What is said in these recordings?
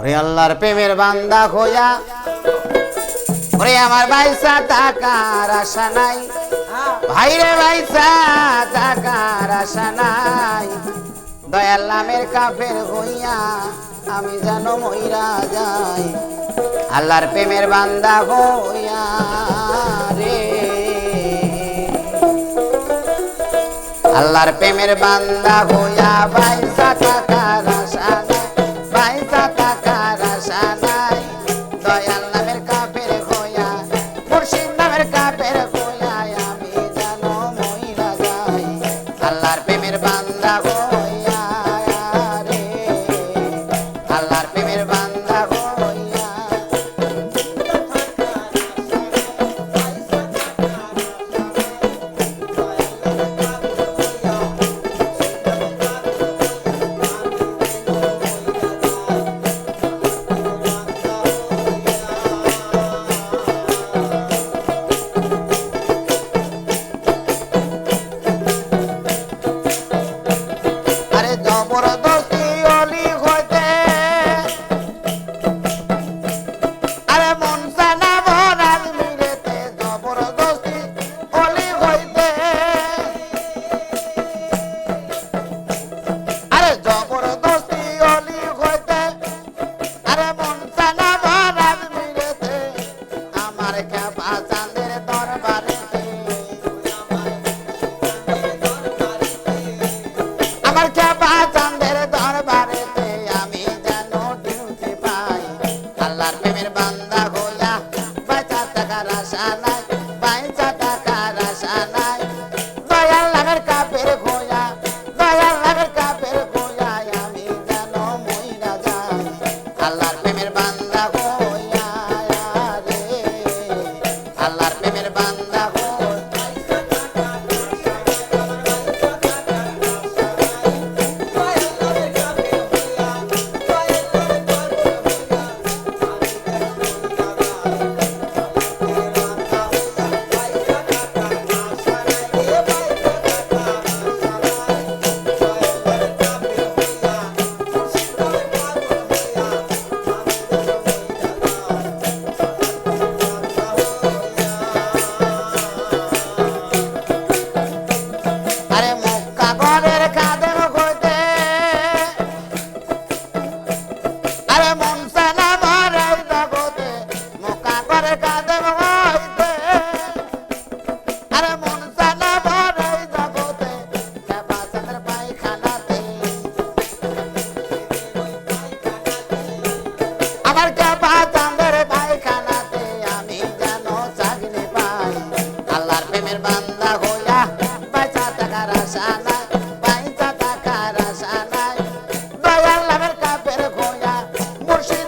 ওরে আল্লাহর প্রেমের বান্দা হইয়া ওরে আমার বাইসা টাকার আশা নাই, ভাইরে বাইসা টাকার আশা নাই, দয়াল নামের কাফের হইয়া আমি যেন মইরা যাই, আল্লাহর প্রেমের বান্দা হইয়া রে। আল্লাহর প্রেমের বান্দা হইয়া বাইসা টাকার আশা নাই, বাইসা টাকার আশা নাই, দয়াল নামের কাফের হইয়া মুর্শিদ নামের কাফের হইয়া আমি যেন মইরা যাই, আল্লাহর প্রেমের বান্দা হইয়া রে, আল্লাহর প্রেমের বান্দা হইয়া। আরে জবরদস্তি অলি হইতে আরে মন সানা ভরাজ মিলেতে, জবরদস্তি অলি হইতে আরে জবরদস্তি অলি হইতে আরে মন সানা ভরাজ মিলেতে, আমার খেপা চাঁদের দরবারেতে, আমার খেপা চাঁদের দরবারেতে আমি যেন ডিউটি পাই, আল্লাহর প্রেমের বান্দা হইয়া বাইচা টাকার আশা নাই, বাইচা টাকার আশা নাই, দয়াল নামের কাফের হইয়া, দয়াল নামের কাফের হইয়া আমি যেন মইরা যাই, আল্লাহর প্রেমের বান্দা হইয়া রে, আল্লাহর প্রেমের বান্দা হইয়া। আরে মক্কা ঘরের খাদেম হইতে আরে মন সানা ভরাই জগতে, মক্কা ঘরের খাদেম হইতে আরে মন সানা ভরাই জগতে, খেপা চাঁদের পায়খানাতে, আমার খেপা চাঁদের পায়খানাতে আমি যেন চাকরি পাই, আল্লাহর প্রেমের বান্দা হইয়া বাইচা টাকার আশা নাই, বাইচা টাকার আশা নাই, দয়াল নামের কাফের হইয়া মুর্শিদ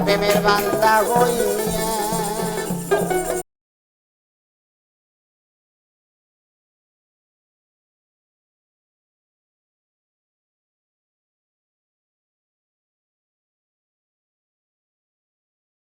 প্রেমের বান্দা হই